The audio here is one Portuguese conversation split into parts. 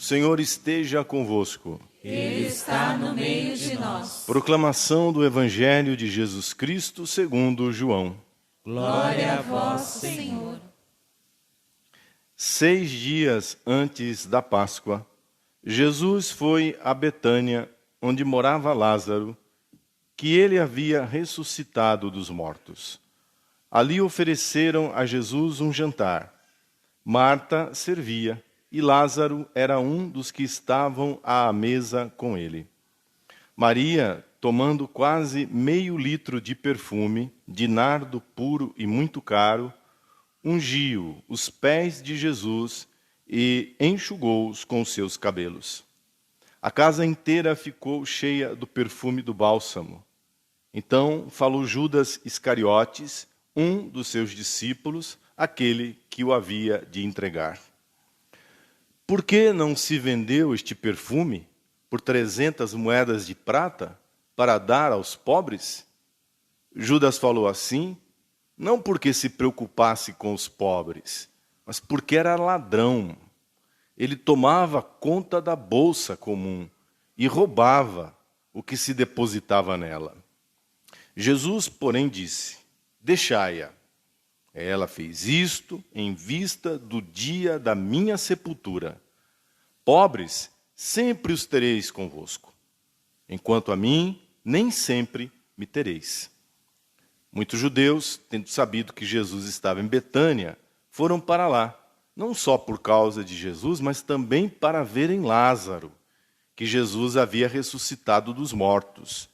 Senhor esteja convosco. Ele está no meio de nós. Proclamação do Evangelho de Jesus Cristo segundo João. Glória a vós, Senhor. 6 dias antes da Páscoa, Jesus foi a Betânia, onde morava Lázaro, que ele havia ressuscitado dos mortos. Ali ofereceram a Jesus um jantar. Marta servia e Lázaro era um dos que estavam à mesa com ele. Maria, tomando quase meio litro de perfume, de nardo puro e muito caro, ungiu os pés de Jesus e enxugou-os com seus cabelos. A casa inteira ficou cheia do perfume do bálsamo. Então falou Judas Iscariotes, um dos seus discípulos, aquele que o havia de entregar. Por que não se vendeu este perfume por 300 moedas de prata para dar aos pobres? Judas falou assim, não porque se preocupasse com os pobres, mas porque era ladrão. Ele tomava conta da bolsa comum e roubava o que se depositava nela. Jesus, porém, disse, deixai-a. Ela fez isto em vista do dia da minha sepultura. Pobres, sempre os tereis convosco. Enquanto a mim, nem sempre me tereis. Muitos judeus, tendo sabido que Jesus estava em Betânia, foram para lá, não só por causa de Jesus, mas também para verem Lázaro, que Jesus havia ressuscitado dos mortos.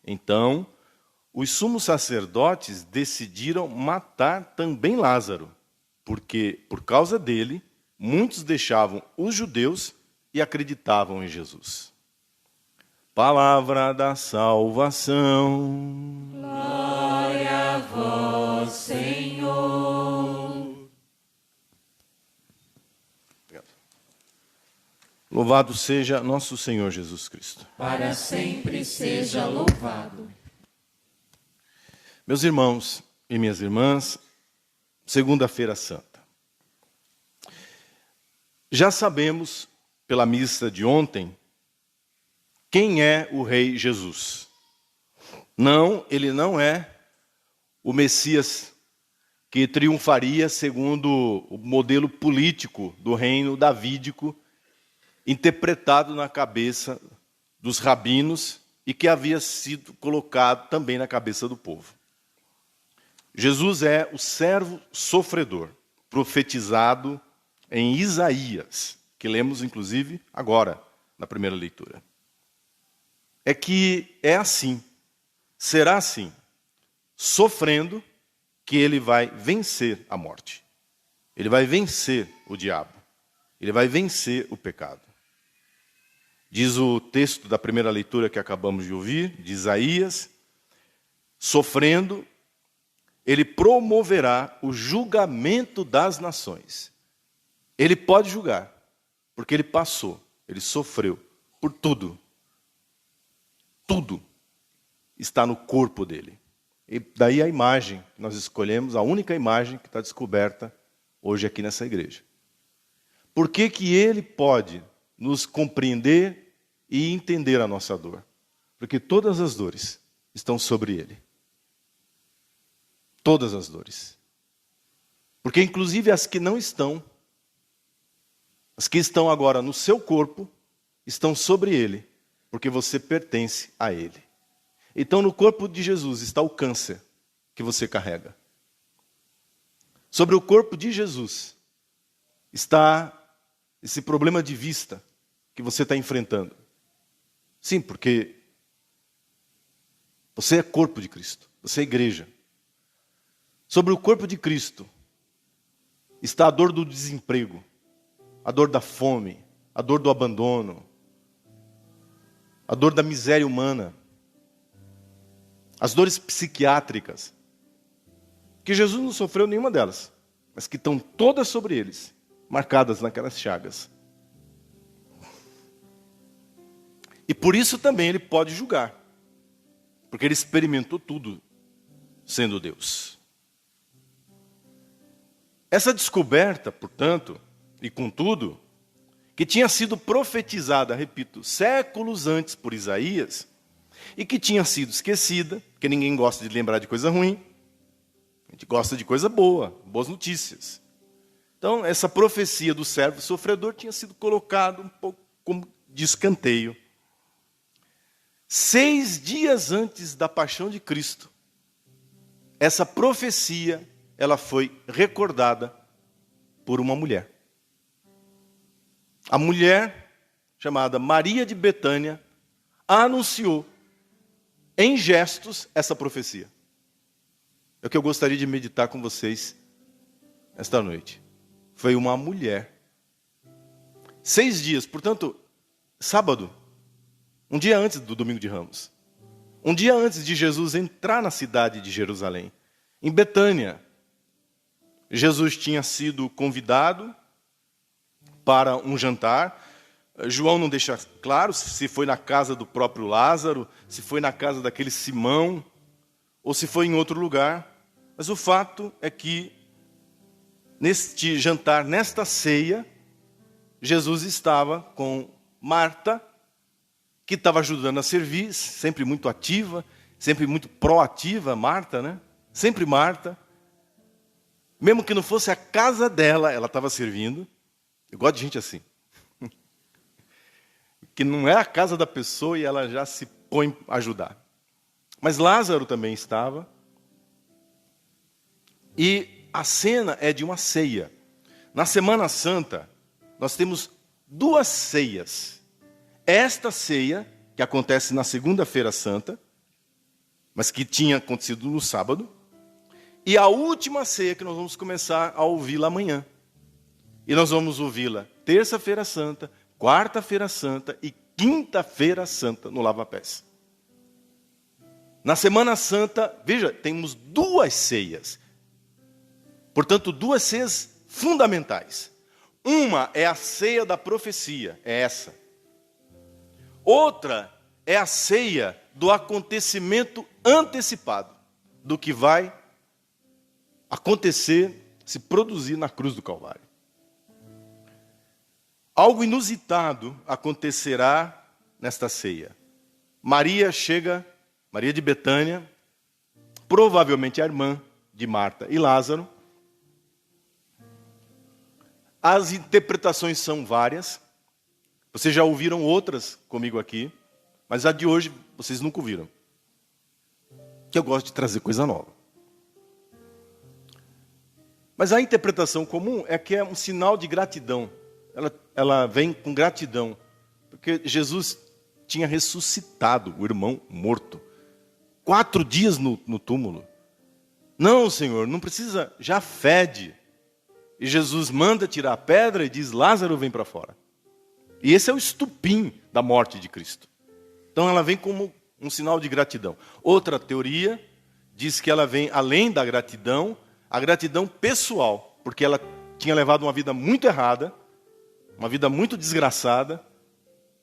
Então, os sumos sacerdotes decidiram matar também Lázaro, porque, por causa dele, muitos deixavam os judeus e acreditavam em Jesus. Palavra da salvação. Glória a vós, Senhor. Obrigado. Louvado seja nosso Senhor Jesus Cristo. Para sempre seja louvado. Meus irmãos e minhas irmãs, Segunda-feira Santa. Já sabemos, pela missa de ontem, quem é o Rei Jesus. Não, ele não é o Messias que triunfaria segundo o modelo político do reino davídico, interpretado na cabeça dos rabinos e que havia sido colocado também na cabeça do povo. Jesus é o servo sofredor, profetizado em Isaías, que lemos inclusive agora, na primeira leitura. É que é assim, será assim, sofrendo, que ele vai vencer a morte. Ele vai vencer o diabo. Ele vai vencer o pecado. Diz o texto da primeira leitura que acabamos de ouvir, de Isaías, sofrendo, ele promoverá o julgamento das nações. Ele pode julgar, porque ele passou, ele sofreu por tudo. Tudo está no corpo dele. E daí a imagem que nós escolhemos, a única imagem que está descoberta hoje aqui nessa igreja. Por que que ele pode nos compreender e entender a nossa dor? Porque todas as dores estão sobre ele. Todas as dores. Porque inclusive as que não estão, as que estão agora no seu corpo, estão sobre ele, porque você pertence a ele. Então no corpo de Jesus está o câncer que você carrega. Sobre o corpo de Jesus está esse problema de vista que você está enfrentando. Sim, porque você é corpo de Cristo, você é igreja. Sobre o corpo de Cristo está a dor do desemprego, a dor da fome, a dor do abandono, a dor da miséria humana, as dores psiquiátricas, que Jesus não sofreu nenhuma delas, mas que estão todas sobre eles, marcadas naquelas chagas. E por isso também ele pode julgar, porque ele experimentou tudo sendo Deus. Essa descoberta, portanto, e contudo, que tinha sido profetizada, repito, séculos antes por Isaías, e que tinha sido esquecida, porque ninguém gosta de lembrar de coisa ruim, a gente gosta de coisa boa, boas notícias. Então, essa profecia do servo sofredor tinha sido colocada um pouco como de escanteio. 6 dias antes da paixão de Cristo, essa profecia, ela foi recordada por uma mulher. A mulher, chamada Maria de Betânia, anunciou em gestos essa profecia. É o que eu gostaria de meditar com vocês esta noite. Foi uma mulher. 6 dias, portanto, sábado, um dia antes do Domingo de Ramos. Um dia antes de Jesus entrar na cidade de Jerusalém. Em Betânia, Jesus tinha sido convidado para um jantar. João não deixa claro se foi na casa do próprio Lázaro, se foi na casa daquele Simão, ou se foi em outro lugar. Mas o fato é que, neste jantar, nesta ceia, Jesus estava com Marta, que estava ajudando a servir, sempre muito ativa, sempre muito proativa, Marta, né? Sempre Marta. Mesmo que não fosse a casa dela, ela estava servindo. Eu gosto de gente assim. Que não é a casa da pessoa e ela já se põe a ajudar. Mas Lázaro também estava. E a cena é de uma ceia. Na Semana Santa, nós temos 2 ceias. Esta ceia, que acontece na Segunda-feira Santa, mas que tinha acontecido no sábado, e a última ceia que nós vamos começar a ouvi-la amanhã. E nós vamos ouvi-la Terça-feira Santa, Quarta-feira Santa e Quinta-feira Santa no Lava-Pés. Na Semana Santa, veja, temos 2 ceias. Portanto, 2 ceias fundamentais. Uma é a ceia da profecia, é essa. Outra é a ceia do acontecimento antecipado, do que vai acontecer, se produzir na cruz do Calvário. Algo inusitado acontecerá nesta ceia. Maria de Betânia, provavelmente a irmã de Marta e Lázaro. As interpretações são várias. Vocês já ouviram outras comigo aqui, mas a de hoje vocês nunca ouviram. Que eu gosto de trazer coisa nova. Mas a interpretação comum é que é um sinal de gratidão. Ela vem com gratidão, porque Jesus tinha ressuscitado o irmão morto. 4 dias no túmulo. Não, Senhor, não precisa, já fede. E Jesus manda tirar a pedra e diz, Lázaro, vem para fora. E esse é o estupim da morte de Cristo. Então ela vem como um sinal de gratidão. Outra teoria diz que ela vem além da gratidão, a gratidão pessoal, porque ela tinha levado uma vida muito errada, uma vida muito desgraçada,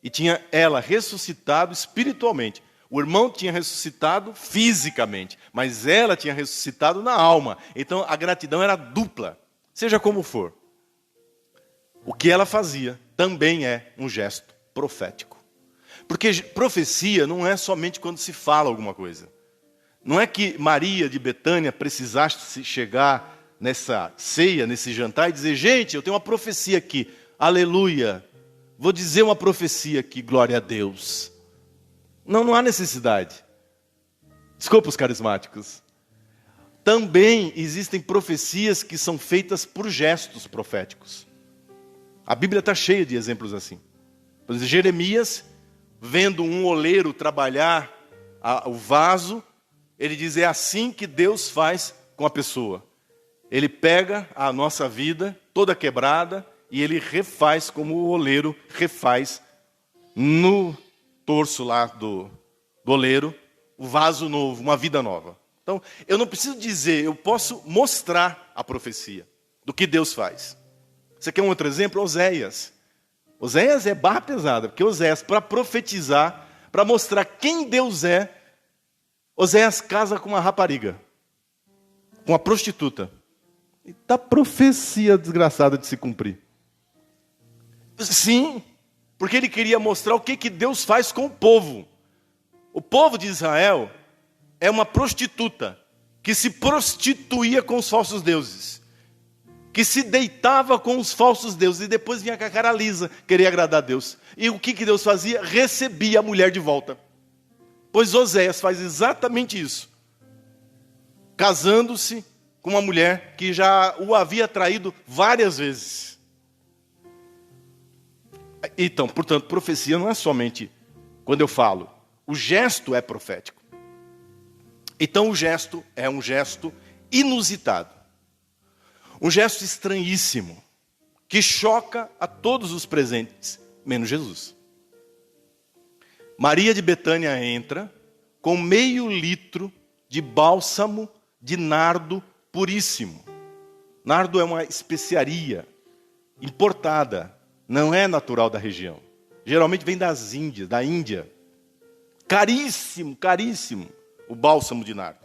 e tinha ela ressuscitado espiritualmente. O irmão tinha ressuscitado fisicamente, mas ela tinha ressuscitado na alma. Então a gratidão era dupla, seja como for. O que ela fazia também é um gesto profético. Porque profecia não é somente quando se fala alguma coisa. Não é que Maria de Betânia precisasse chegar nessa ceia, nesse jantar e dizer, gente, eu tenho uma profecia aqui, aleluia, vou dizer uma profecia aqui, glória a Deus. Não há necessidade. Desculpa os carismáticos. Também existem profecias que são feitas por gestos proféticos. A Bíblia está cheia de exemplos assim. Por exemplo, Jeremias, vendo um oleiro trabalhar o vaso, ele diz, é assim que Deus faz com a pessoa. Ele pega a nossa vida, toda quebrada, e ele refaz como o oleiro refaz no torso lá do oleiro, o vaso novo, uma vida nova. Então, eu não preciso dizer, eu posso mostrar a profecia do que Deus faz. Você quer um outro exemplo? Oséias. Oséias é barra pesada, porque Oséias, para profetizar, para mostrar quem Deus é, Oséias casa com uma rapariga, com uma prostituta. E tá profecia desgraçada de se cumprir. Sim, porque ele queria mostrar o que Deus faz com o povo. O povo de Israel é uma prostituta que se prostituía com os falsos deuses, que se deitava com os falsos deuses e depois vinha com a cara lisa, queria agradar a Deus. E o que Deus fazia? Recebia a mulher de volta. Pois Oséias faz exatamente isso, casando-se com uma mulher que já o havia traído várias vezes. Então, portanto, profecia não é somente quando eu falo, o gesto é profético. Então o gesto é um gesto inusitado, um gesto estranhíssimo, que choca a todos os presentes, menos Jesus. Maria de Betânia entra com meio litro de bálsamo de nardo puríssimo. Nardo é uma especiaria importada, não é natural da região. Geralmente vem da Índia. Caríssimo, caríssimo o bálsamo de nardo.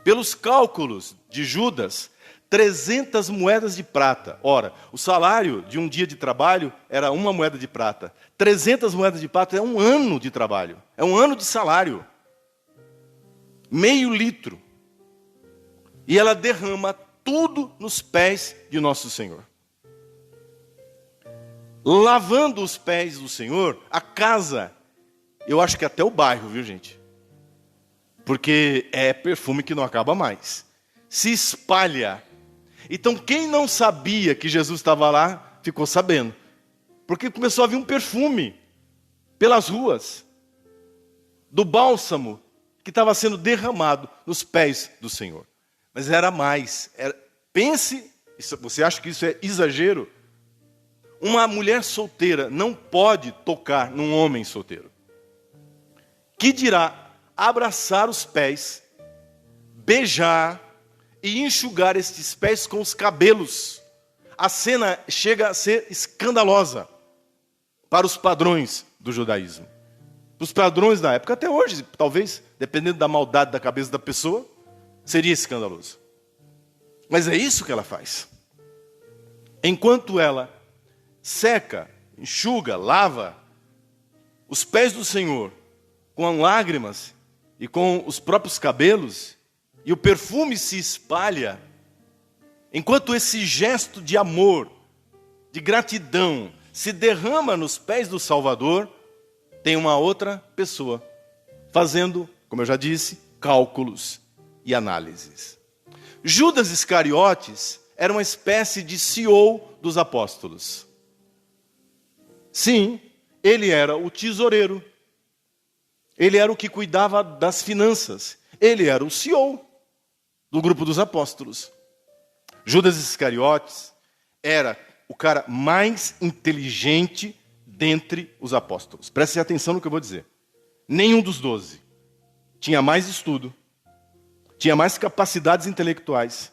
Pelos cálculos de Judas, 300 moedas de prata. Ora, o salário de um dia de trabalho era 1 moeda de prata. 300 moedas de prata é 1 ano de trabalho. É 1 ano de salário. Meio litro. E ela derrama tudo nos pés de nosso Senhor. Lavando os pés do Senhor, a casa, eu acho que até o bairro, viu, gente? Porque é perfume que não acaba mais. Se espalha. Então quem não sabia que Jesus estava lá, ficou sabendo. Porque começou a vir um perfume pelas ruas do bálsamo que estava sendo derramado nos pés do Senhor. Mas era mais. Pense, você acha que isso é exagero? Uma mulher solteira não pode tocar num homem solteiro. Que dirá abraçar os pés, beijar e enxugar estes pés com os cabelos. A cena chega a ser escandalosa para os padrões do judaísmo. Os padrões da época, até hoje, talvez, dependendo da maldade da cabeça da pessoa, seria escandaloso. Mas é isso que ela faz. Enquanto ela seca, enxuga, lava os pés do Senhor com lágrimas e com os próprios cabelos, e o perfume se espalha, enquanto esse gesto de amor, de gratidão, se derrama nos pés do Salvador, tem uma outra pessoa fazendo, como eu já disse, cálculos e análises. Judas Iscariotes era uma espécie de CEO dos apóstolos. Sim, ele era o tesoureiro. Ele era o que cuidava das finanças. Ele era o CEO do grupo dos apóstolos. Judas Iscariotes era o cara mais inteligente dentre os apóstolos. Preste atenção no que eu vou dizer. Nenhum dos 12 tinha mais estudo, tinha mais capacidades intelectuais,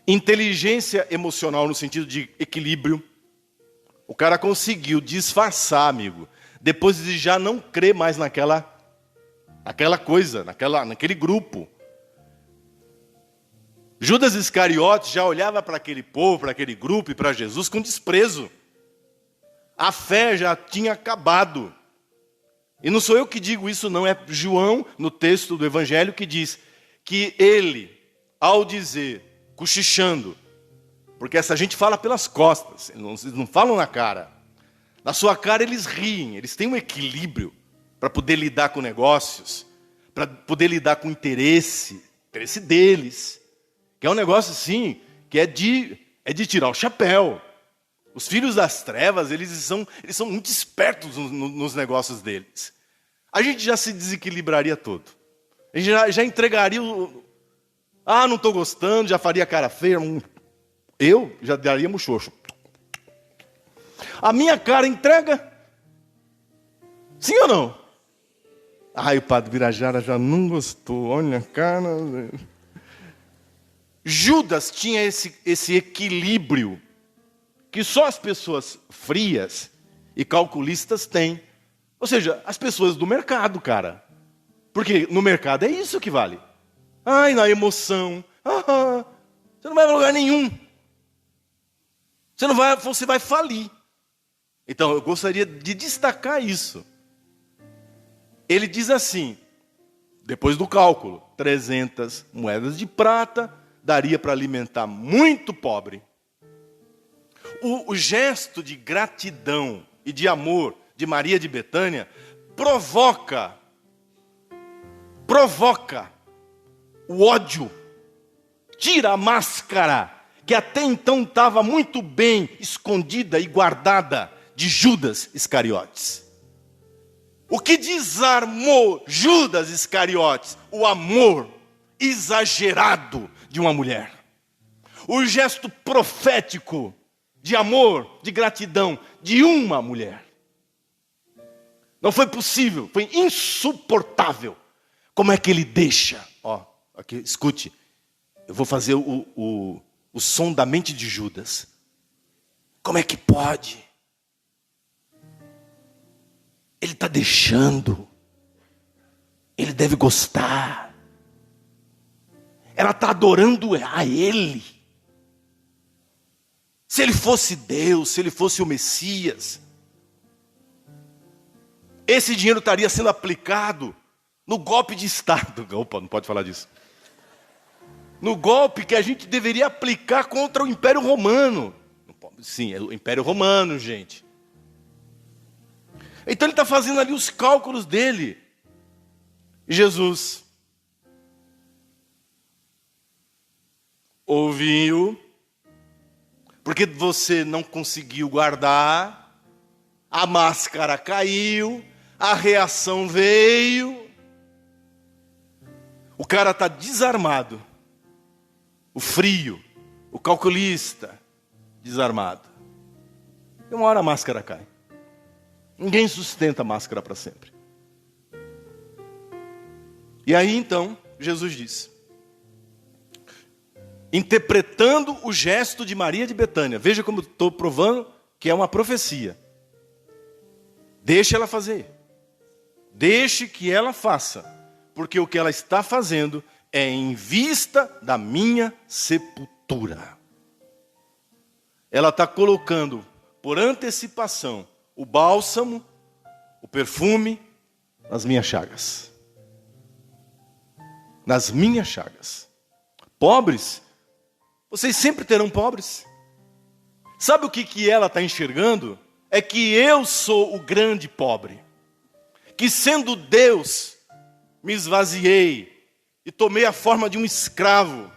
inteligência emocional no sentido de equilíbrio. O cara conseguiu disfarçar, amigo, depois de já não crer mais naquela coisa, naquele grupo. Judas Iscariotes já olhava para aquele povo, para aquele grupo e para Jesus com desprezo. A fé já tinha acabado. E não sou eu que digo isso, não. É João, no texto do Evangelho, que diz que ele, ao dizer, cochichando, porque essa gente fala pelas costas, eles não falam na cara. Na sua cara eles riem, eles têm um equilíbrio para poder lidar com negócios, para poder lidar com interesse deles, que é um negócio assim, que é de tirar o chapéu. Os filhos das trevas, eles são muito espertos nos negócios deles. A gente já se desequilibraria todo. A gente já entregaria não estou gostando, já faria cara feia. Eu já daria muxoxo. A minha cara entrega? Sim ou não? O padre Birajara já não gostou. Olha a cara. Judas tinha esse equilíbrio que só as pessoas frias e calculistas têm. Ou seja, as pessoas do mercado, cara. Porque no mercado é isso que vale. Na emoção. Você não vai a lugar nenhum. Você vai falir. Então, eu gostaria de destacar isso. Ele diz assim, depois do cálculo, 300 moedas de prata daria para alimentar muito pobre. O gesto de gratidão e de amor de Maria de Betânia provoca o ódio, tira a máscara que até então estava muito bem escondida e guardada de Judas Iscariotes. O que desarmou Judas Iscariotes? O amor exagerado de uma mulher. O gesto profético de amor, de gratidão de uma mulher. Não foi possível, foi insuportável. Como é que ele deixa? Ó, aqui, escute. Eu vou fazer o som da mente de Judas. Como é que pode? Ele está deixando. Ele deve gostar. Ela está adorando a ele. Se ele fosse Deus, se ele fosse o Messias, esse dinheiro estaria sendo aplicado no golpe de Estado. Opa, não pode falar disso. No golpe que a gente deveria aplicar contra o Império Romano. Sim, é o Império Romano, gente. Então ele está fazendo ali os cálculos dele. Jesus ouviu, porque você não conseguiu guardar, a máscara caiu, a reação veio, o cara está desarmado, o frio, o calculista, desarmado. E uma hora a máscara cai. Ninguém sustenta a máscara para sempre. E aí então, Jesus diz, interpretando o gesto de Maria de Betânia, veja como estou provando que é uma profecia. Deixe ela fazer. Deixe que ela faça. Porque o que ela está fazendo é em vista da minha sepultura. Ela está colocando por antecipação o bálsamo, o perfume, nas minhas chagas. Nas minhas chagas. Pobres, vocês sempre terão pobres. Sabe o que ela está enxergando? É que eu sou o grande pobre. Que sendo Deus, me esvaziei e tomei a forma de um escravo.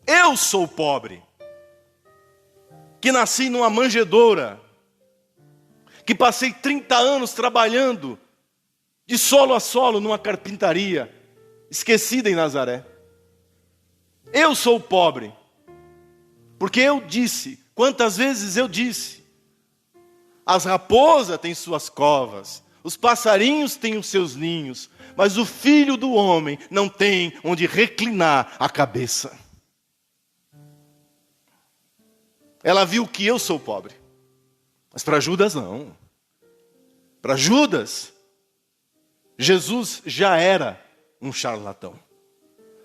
Eu sou pobre. Que nasci numa manjedoura. Que passei 30 anos trabalhando de solo a solo numa carpintaria, esquecida em Nazaré. Eu sou pobre, porque eu disse, quantas vezes eu disse, as raposas têm suas covas, os passarinhos têm os seus ninhos, mas o filho do homem não tem onde reclinar a cabeça. Ela viu que eu sou pobre. Mas para Judas não. Para Judas, Jesus já era um charlatão.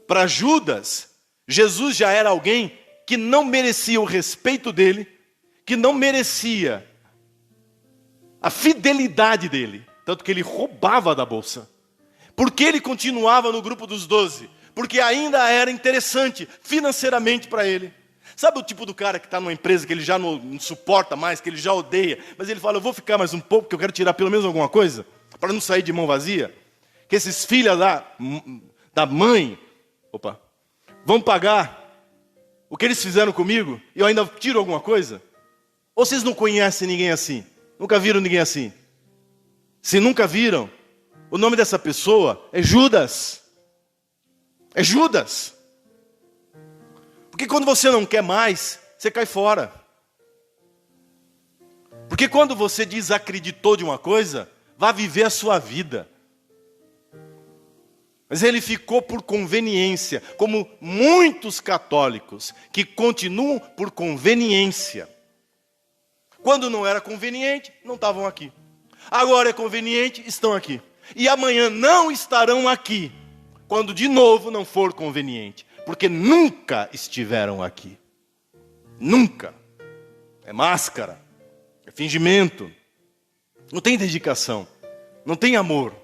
Para Judas, Jesus já era alguém que não merecia o respeito dele, que não merecia a fidelidade dele. Tanto que ele roubava da bolsa. Por que ele continuava no grupo dos 12? Porque ainda era interessante financeiramente para ele. Sabe o tipo do cara que está numa empresa que ele já não suporta mais, que ele já odeia, mas ele fala, eu vou ficar mais um pouco, porque eu quero tirar pelo menos alguma coisa, para não sair de mão vazia? Que esses filhos da mãe, vão pagar o que eles fizeram comigo, e eu ainda tiro alguma coisa? Ou vocês não conhecem ninguém assim? Nunca viram ninguém assim? Se nunca viram, o nome dessa pessoa é Judas. É Judas. Porque quando você não quer mais, você cai fora. Porque quando você desacreditou de uma coisa, vá viver a sua vida. Mas ele ficou por conveniência, como muitos católicos, que continuam por conveniência. Quando não era conveniente, não estavam aqui. Agora é conveniente, estão aqui. E amanhã não estarão aqui, quando de novo não for conveniente. Porque nunca estiveram aqui. Nunca. é máscara, é fingimento. Não tem dedicação, não tem amor.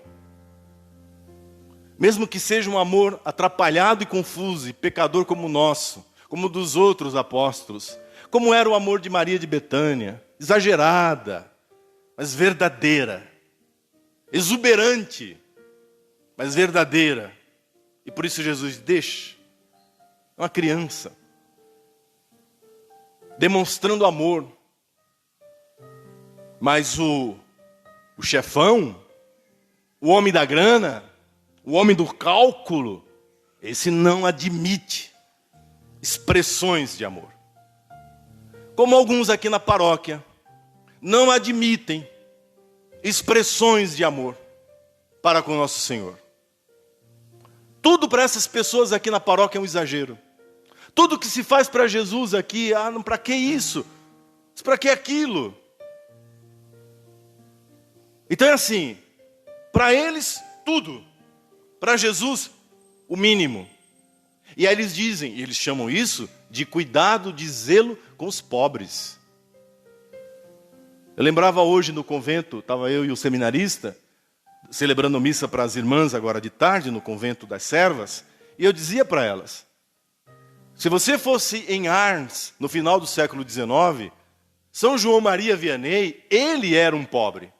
Mesmo que seja um amor atrapalhado e confuso, e pecador como o nosso, como o dos outros apóstolos, como era o amor de Maria de Betânia, exagerada, mas verdadeira, exuberante, mas verdadeira. E por isso Jesus deixa uma criança, demonstrando amor. Mas o chefão, o homem da grana, o homem do cálculo, esse não admite expressões de amor. Como alguns aqui na paróquia não admitem expressões de amor para com nosso Senhor. Tudo para essas pessoas aqui na paróquia é um exagero. Tudo que se faz para Jesus aqui, para que isso? Para que aquilo? Então é assim, para eles tudo, para Jesus o mínimo. E aí eles dizem, e eles chamam isso de cuidado, de zelo com os pobres. Eu lembrava hoje no convento, estava eu e o seminarista, celebrando missa para as irmãs agora de tarde, no convento das servas, e eu dizia para elas, se você fosse em Arns, no final do século XIX, São João Maria Vianney, ele era um pobre.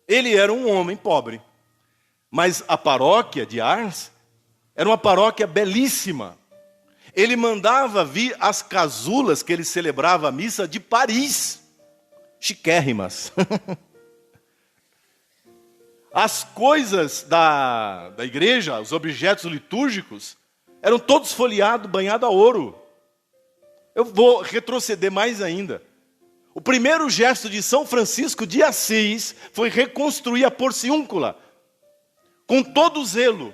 Ele era um homem pobre. Mas a paróquia de Arns era uma paróquia belíssima. Ele mandava vir as casulas que ele celebrava a missa de Paris. Chiquérrimas. As coisas da igreja, os objetos litúrgicos, eram todos folheados, banhados a ouro. Eu vou retroceder mais ainda. O primeiro gesto de São Francisco de Assis foi reconstruir a Porciúncula. Com todo zelo.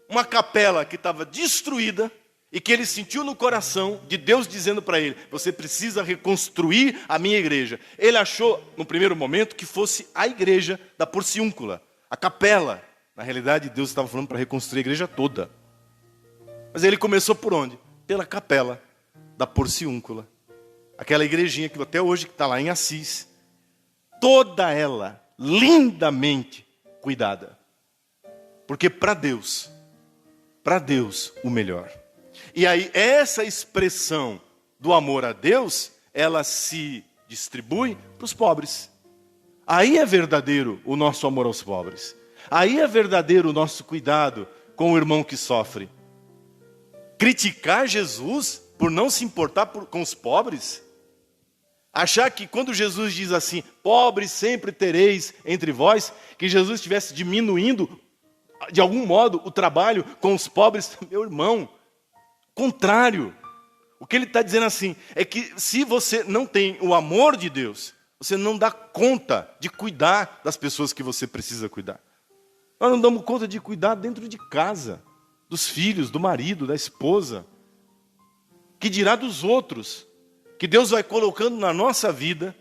Uma capela que estava destruída e que ele sentiu no coração de Deus dizendo para ele, você precisa reconstruir a minha igreja. Ele achou, no primeiro momento, que fosse a igreja da Porciúncula, a capela. Na realidade, Deus estava falando para reconstruir a igreja toda. Mas ele começou por onde? Pela capela da Porciúncula. Aquela igrejinha que até hoje está lá em Assis. Toda ela lindamente cuidada. Porque para Deus o melhor. E aí essa expressão do amor a Deus, ela se distribui para os pobres. Aí é verdadeiro o nosso amor aos pobres. Aí é verdadeiro o nosso cuidado com o irmão que sofre. Criticar Jesus por não se importar com os pobres? Achar que quando Jesus diz assim, pobres sempre tereis entre vós, que Jesus estivesse diminuindo, de algum modo, o trabalho com os pobres, meu irmão, contrário. O que ele está dizendo assim, é que se você não tem o amor de Deus, você não dá conta de cuidar das pessoas que você precisa cuidar. Nós não damos conta de cuidar dentro de casa, dos filhos, do marido, da esposa. Que dirá dos outros, que Deus vai colocando na nossa vida,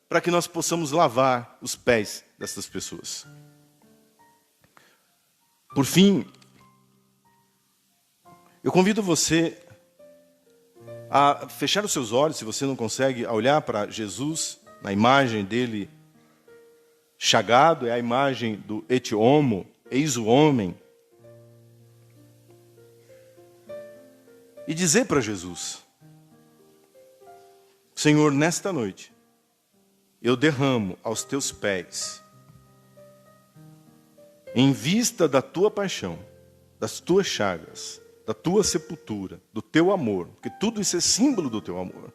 para que nós possamos lavar os pés dessas pessoas. Por fim, eu convido você a fechar os seus olhos, se você não consegue, a olhar para Jesus, na imagem dele chagado, é a imagem do et homo, eis o homem. E dizer para Jesus, Senhor, nesta noite, eu derramo aos teus pés, em vista da tua paixão, das tuas chagas, da tua sepultura, do teu amor, porque tudo isso é símbolo do teu amor,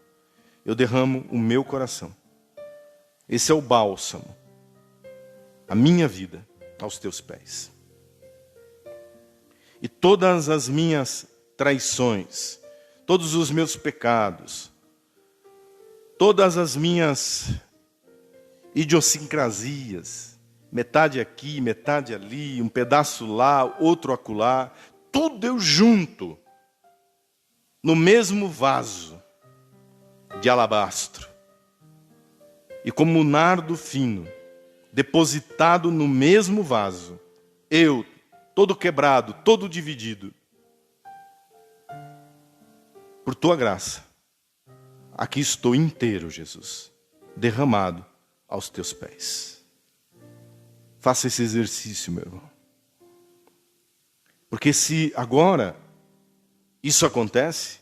eu derramo o meu coração. Esse é o bálsamo, a minha vida aos teus pés. E todas as minhas traições, todos os meus pecados, todas as minhas idiosincrasias, metade aqui, metade ali, um pedaço lá, outro acolá, tudo eu junto no mesmo vaso de alabastro. E como um nardo fino, depositado no mesmo vaso, eu, todo quebrado, todo dividido, por tua graça, aqui estou inteiro, Jesus. derramado aos teus pés. Faça esse exercício, meu irmão. Porque se agora isso acontece,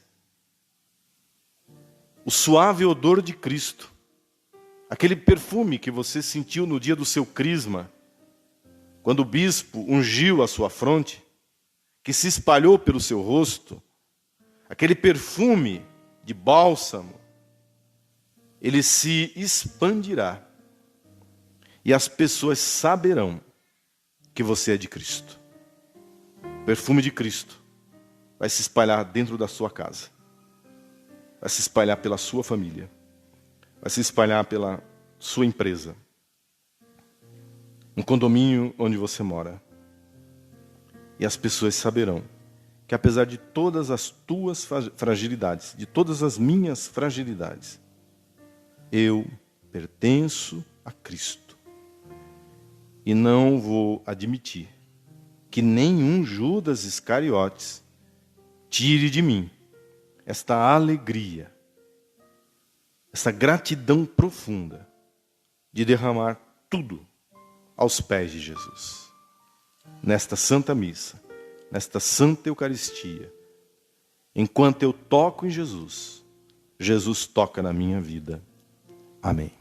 o suave odor de Cristo, aquele perfume que você sentiu no dia do seu crisma, quando o bispo ungiu a sua fronte, que se espalhou pelo seu rosto, aquele perfume de bálsamo, ele se expandirá. E as pessoas saberão que você é de Cristo. O perfume de Cristo vai se espalhar dentro da sua casa. Vai se espalhar pela sua família. Vai se espalhar pela sua empresa. Um condomínio onde você mora. E as pessoas saberão que apesar de todas as tuas fragilidades, de todas as minhas fragilidades, eu pertenço a Cristo. E não vou admitir que nenhum Judas Iscariotes tire de mim esta alegria, essa gratidão profunda de derramar tudo aos pés de Jesus. Nesta Santa Missa, nesta Santa Eucaristia, enquanto eu toco em Jesus, Jesus toca na minha vida. Amém.